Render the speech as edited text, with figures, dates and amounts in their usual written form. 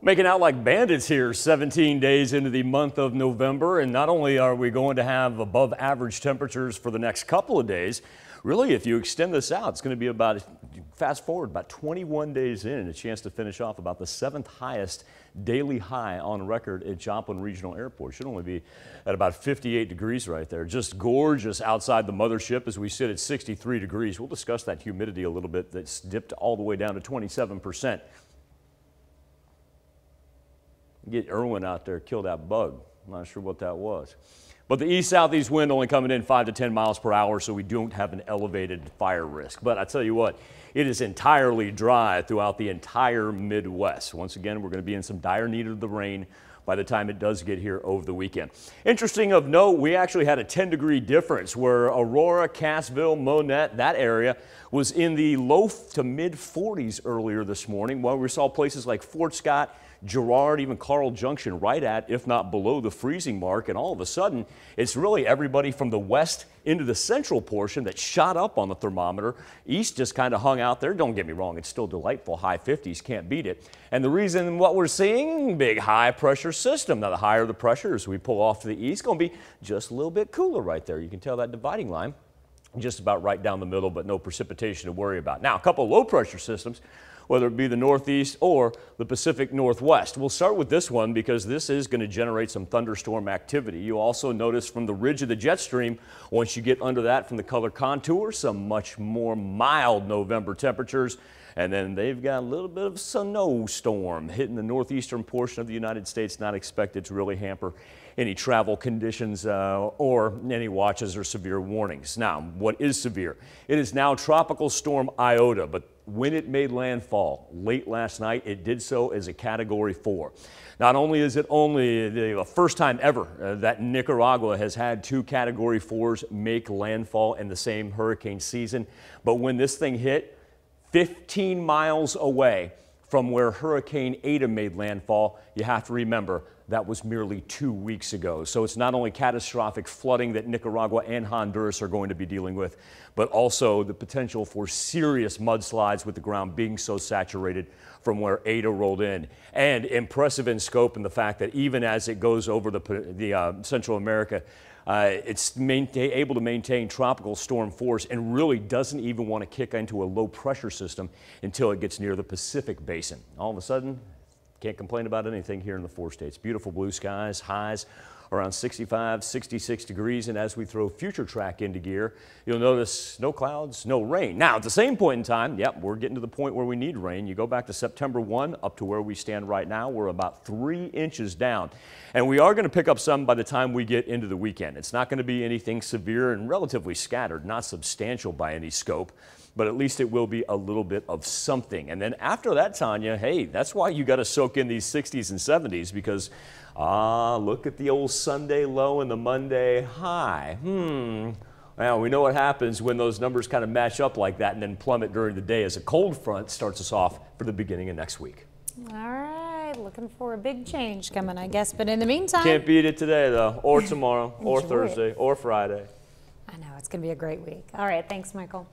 Making out like bandits here 17 days into the month of November, and not only are we going to have above average temperatures for the next couple of days, really if you extend this out, it's going to be about, fast forward about 21 days in, a chance to finish off about the 7th highest daily high on record at Joplin Regional Airport. Should only be at about 58 degrees right there. Just gorgeous outside the mothership as we sit at 63 degrees. We'll discuss that humidity a little bit. That's dipped all the way down to 27%. Get Irwin out there, kill that bug. I'm not sure what that was. But the east-southeast wind only coming in 5 to 10 miles per hour, so we don't have an elevated fire risk. But I tell you what, it is entirely dry throughout the entire Midwest. Once again, we're going to be in some dire need of the rain by the time it does get here over the weekend. Interesting of note, we actually had a 10-degree difference where Aurora, Cassville, Monette, that area was in the low to mid 40s earlier this morning, while we saw places like Fort Scott, Girard, even Carl Junction right at, if not below, the freezing mark. And all of a sudden, it's really everybody from the west into the central portion that shot up on the thermometer. East just kind of hung out there. Don't get me wrong, it's still delightful. High 50s, can't beat it. And the reason what we're seeing, big high pressure system. Now the higher the pressure as we pull off to the east, going to be just a little bit cooler right there. You can tell that dividing line just about right down the middle, but no precipitation to worry about. Now a couple of low pressure systems, whether it be the northeast or the Pacific Northwest. We'll start with this one because this is going to generate some thunderstorm activity. You also notice from the ridge of the jet stream, once you get under that from the color contour, some much more mild November temperatures. And then they've got a little bit of snowstorm hitting the northeastern portion of the United States, not expected to really hamper any travel conditions or any watches or severe warnings. Now, what is severe? It is now Tropical Storm Iota, but when it made landfall late last night, it did so as a Category 4. Not only is it only the first time ever that Nicaragua has had 2 Category 4s make landfall in the same hurricane season, but when this thing hit 15 miles away from where Hurricane Eta made landfall, you have to remember that was merely 2 weeks ago. So it's not only catastrophic flooding that Nicaragua and Honduras are going to be dealing with, but also the potential for serious mudslides with the ground being so saturated from where Eta rolled in. And impressive in scope in the fact that even as it goes over the Central America, it's able to maintain tropical storm force and really doesn't even want to kick into a low pressure system until it gets near the Pacific Basin. All of a sudden, can't complain about anything here in the 4 states. Beautiful blue skies, highs around 65, 66 degrees. And as we throw future track into gear, you'll notice no clouds, no rain. Now, at the same point in time, yep, we're getting to the point where we need rain. You go back to September 1 up to where we stand right now, we're about 3 inches down. And we are going to pick up some by the time we get into the weekend. It's not going to be anything severe and relatively scattered, not substantial by any scope, but at least it will be a little bit of something. And then after that, Tanya, hey, that's why you got to soak in these 60s and 70s because, look at the old Sunday low and the Monday high. Well, we know what happens when those numbers kind of match up like that and then plummet during the day as a cold front starts us off for the beginning of next week. All right, looking for a big change coming, I guess. But in the meantime, can't beat it today, though, or tomorrow, or Thursday, or Friday. I know, it's going to be a great week. All right, thanks, Michael.